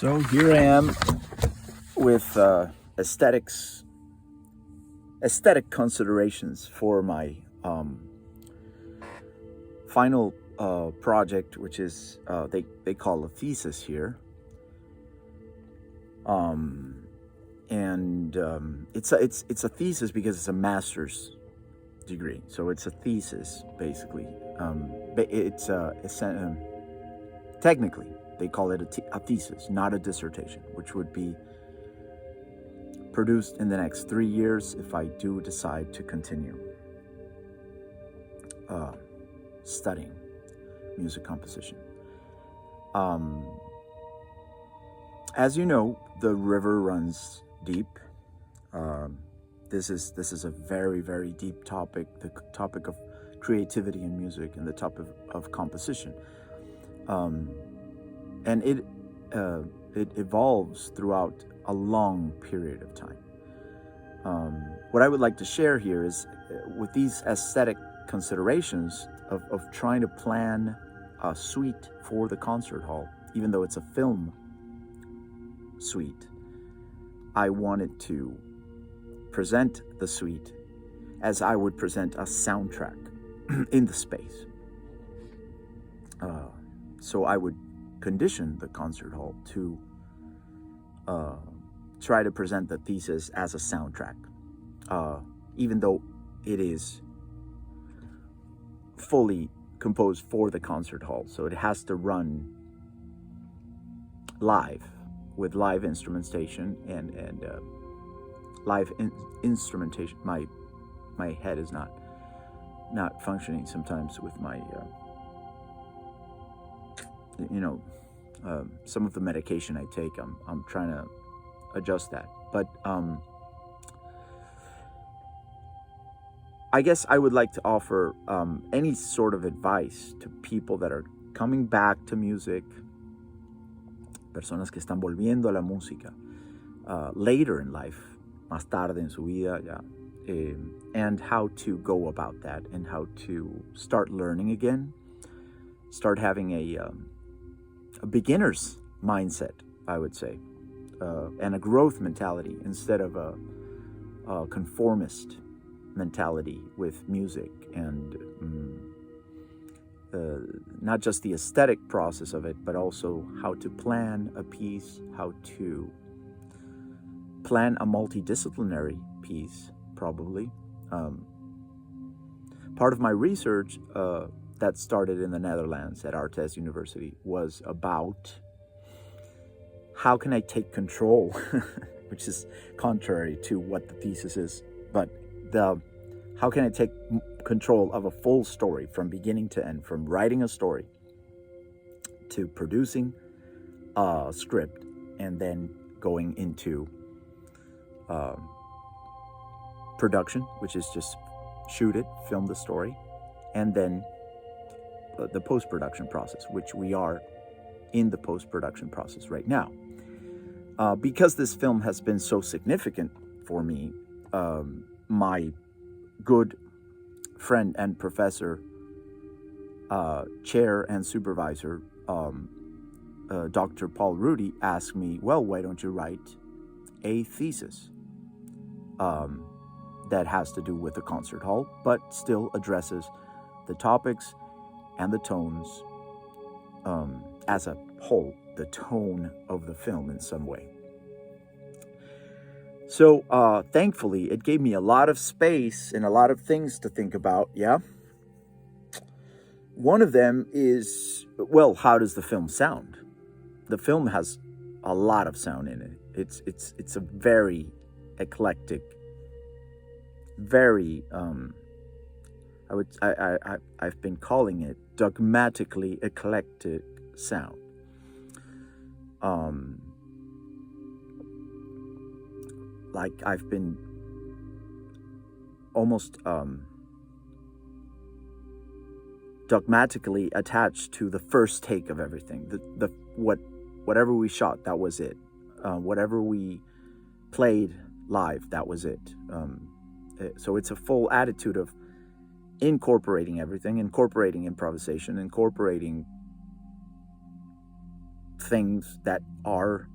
So here I am with aesthetic considerations for my final project, which is they call a thesis here, it's a thesis because it's a master's degree. So it's a thesis basically. Technically they call it a thesis, not a dissertation, which would be produced in the next 3 years if I do decide to continue studying music composition. As you know, the river runs deep. This is a very, very deep topic, the topic of creativity in music and the topic of composition. And it evolves throughout a long period of time. What I would like to share here is with these aesthetic considerations of trying to plan a suite for the concert hall, even though it's a film suite, I wanted to present the suite as I would present a soundtrack in the space. So I would condition the concert hall to try to present the thesis as a soundtrack, even though it is fully composed for the concert hall. So it has to run live with live instrumentation and live instrumentation. My head is not functioning sometimes with my some of the medication I take. I'm trying to adjust that, but I guess I would like to offer any sort of advice to people that are coming back to music, personas que están volviendo a la música later in life, más tarde en su vida, and how to go about that and how to start learning again, start having a beginner's mindset, I would say, and a growth mentality instead of a conformist mentality with music, and not just the aesthetic process of it, but also how to plan a piece, how to plan a multidisciplinary piece, probably. Part of my research that started in the Netherlands at Artes University was about how can I take control, which is contrary to what the thesis is, but how can I take control of a full story from beginning to end, from writing a story to producing a script and then going into production, which is just shoot it, film the story, and then the post-production process, which we are in the post-production process right now. Because this film has been so significant for me, my good friend and professor, chair and supervisor, Dr. Paul Rudy, asked me, well, why don't you write a thesis that has to do with the concert hall, but still addresses the topics and the tones as a whole, the tone of the film in some way. So thankfully, it gave me a lot of space and a lot of things to think about, yeah? One of them is, well, how does the film sound? The film has a lot of sound in it. It's a very eclectic, very I've been calling it dogmatically eclectic sound. Like I've been almost dogmatically attached to the first take of everything. Whatever we shot, that was it. Whatever we played live, that was it. So it's a full attitude of incorporating everything, incorporating improvisation, incorporating things that are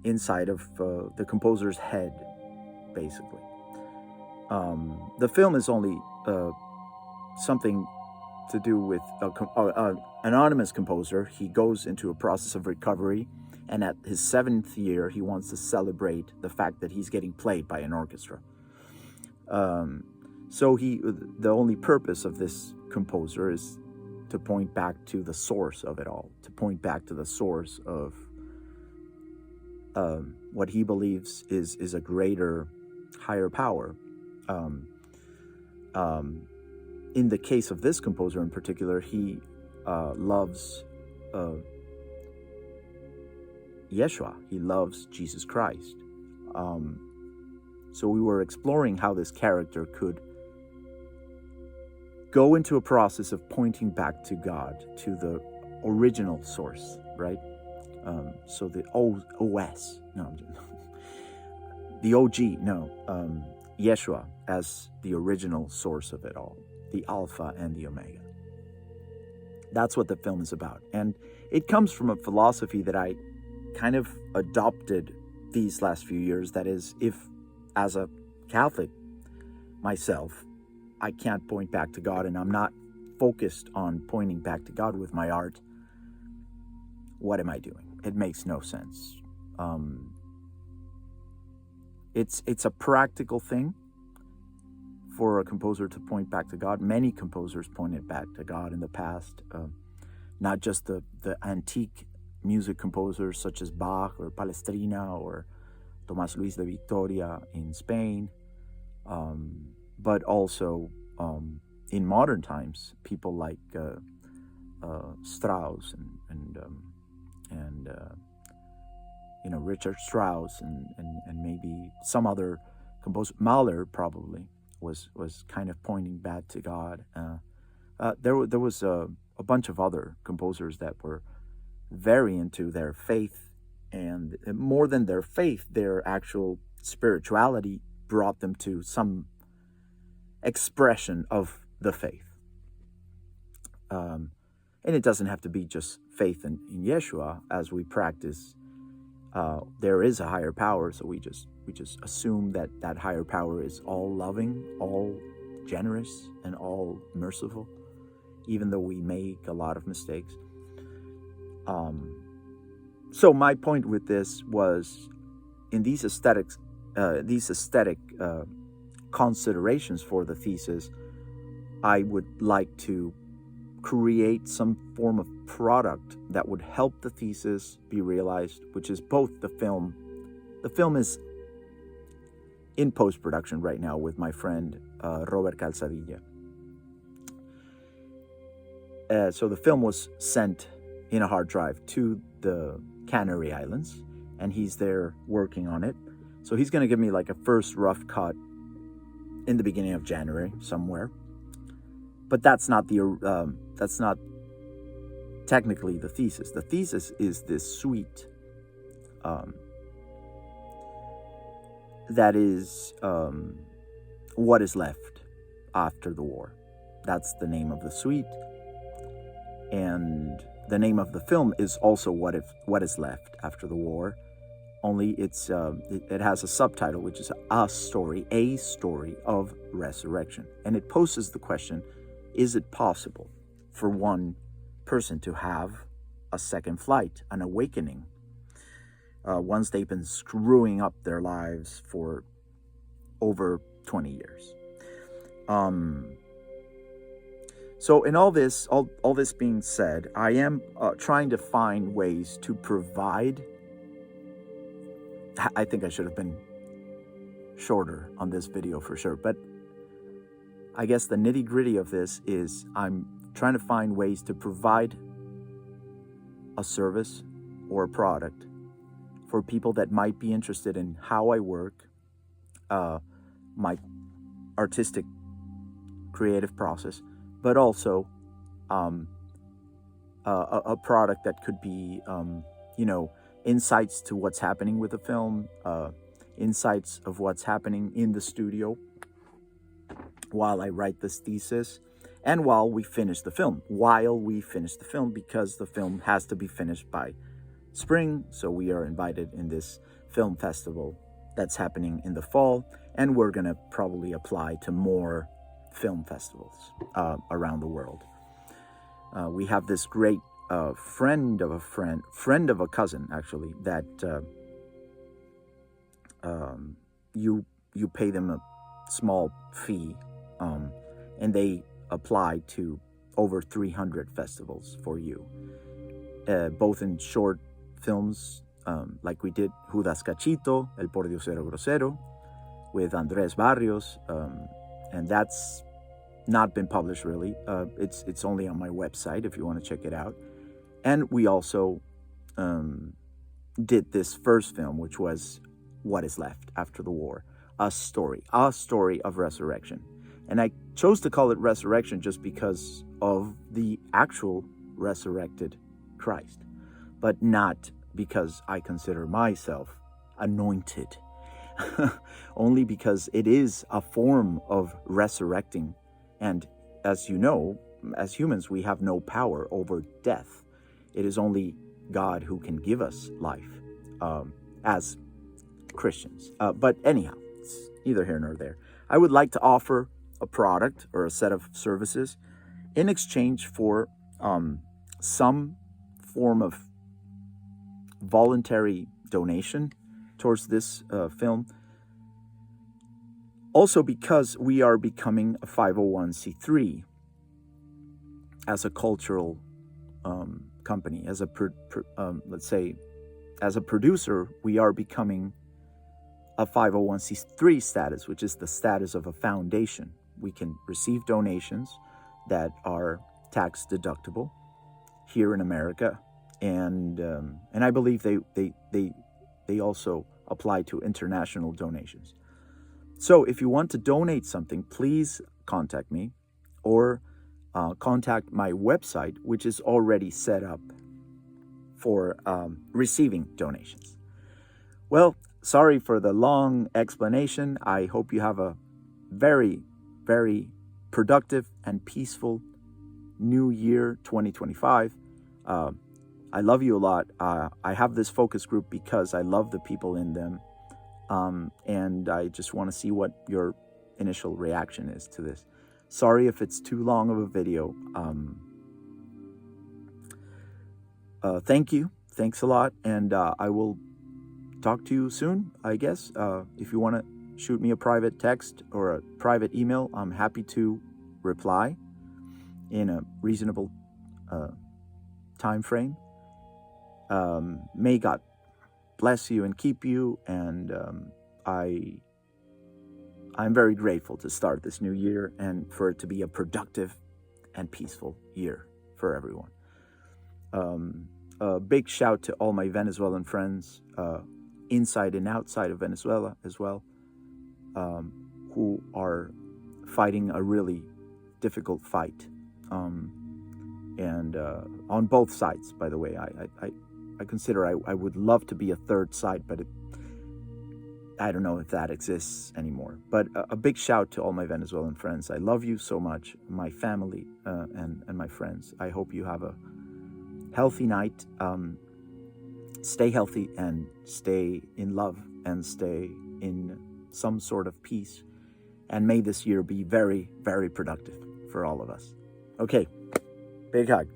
inside of the composer's head, basically. The film is only something to do with an anonymous composer. He goes into a process of recovery, and at his 7th year, he wants to celebrate the fact that he's getting played by an orchestra. So the only purpose of this composer is to point back to the source of it all, to point back to the source of what he believes is a greater, higher power. In the case of this composer in particular, he loves Yeshua. He loves Jesus Christ. So we were exploring how this character could go into a process of pointing back to God, to the original source, right? So the OS, no, the OG, no, Yeshua as the original source of it all, the Alpha and the Omega. That's what the film is about. And it comes from a philosophy that I kind of adopted these last few years. That is, if as a Catholic myself, I can't point back to God, and I'm not focused on pointing back to God with my art, what am I doing? It makes no sense. It's a practical thing for a composer to point back to God. Many composers pointed back to God in the past, not just the antique music composers such as Bach or Palestrina or Tomás Luis de Victoria in Spain, but also in modern times, people like Strauss and Richard Strauss and maybe some other composer. Mahler probably was kind of pointing back to God. There was a bunch of other composers that were very into their faith, and more than their faith, their actual spirituality brought them to some expression of the faith. And it doesn't have to be just faith in Yeshua. As we practice, there is a higher power, so we just assume that higher power is all loving, all generous, and all merciful, even though we make a lot of mistakes. So my point with this was, in these aesthetic considerations for the thesis, I would like to create some form of product that would help the thesis be realized, which is both the film. The film is in post-production right now with my friend Robert Calzadilla. So the film was sent in a hard drive to the Canary Islands, and he's there working on it. So he's going to give me like a first rough cut in the beginning of January somewhere. But that's not technically the thesis. The thesis is this suite that is what is left after the war. That's the name of the suite. And the name of the film is also What is Left After the War. Only it has a subtitle, which is a story of resurrection. And it poses the question, is it possible for one person to have a second flight, an awakening, once they've been screwing up their lives for over 20 years? So in all this being said, I am trying to find ways to provide. I think I should have been shorter on this video for sure, but I guess the nitty-gritty of this is I'm trying to find ways to provide a service or a product for people that might be interested in how I work, my artistic creative process, but also a product that could be, insights to what's happening with the film, insights of what's happening in the studio while I write this thesis, and while we finish the film, because the film has to be finished by spring, so we are invited in this film festival that's happening in the fall, and we're gonna probably apply to more film festivals around the world. We have this great friend of a cousin, actually, that you pay them a small fee, and they apply to over 300 festivals for you, both in short films, like we did Judas Cachito, El Pordiosero Grosero, with Andrés Barrios, and that's not been published really. It's only on my website if you want to check it out. And we also did this first film, which was What Is Left After the War, a story of resurrection. And I chose to call it resurrection just because of the actual resurrected Christ, but not because I consider myself anointed, only because it is a form of resurrecting. And as you know, as humans, we have no power over death. It is only God who can give us life, as Christians. But anyhow, it's neither here nor there. I would like to offer a product or a set of services in exchange for some form of voluntary donation towards this film. Also, because we are becoming a 501c3 as a cultural company, as a let's say, as a producer, we are becoming a 501c3 status, which is the status of a foundation. We can receive donations that are tax deductible here in America, and I believe they also apply to international donations. So if you want to donate something, please contact me, or contact my website, which is already set up for receiving donations. Well, sorry for the long explanation. I hope you have a very, very productive and peaceful New Year 2025. I love you a lot. I have this focus group because I love the people in them. And I just want to see what your initial reaction is to this. Sorry if it's too long of a video. Thank you. Thanks a lot. And I will talk to you soon, I guess. If you want to shoot me a private text or a private email, I'm happy to reply in a reasonable time frame. May God bless you and keep you, and I'm very grateful to start this new year and for it to be a productive and peaceful year for everyone. A big shout to all my Venezuelan friends, inside and outside of Venezuela as well, who are fighting a really difficult fight, and on both sides, by the way. I consider I would love to be a third side, but I don't know if that exists anymore. But a big shout to all my Venezuelan friends. I love you so much, my family and my friends. I hope you have a healthy night. Stay healthy and stay in love and stay in some sort of peace. And may this year be very, very productive for all of us. Okay, big hug.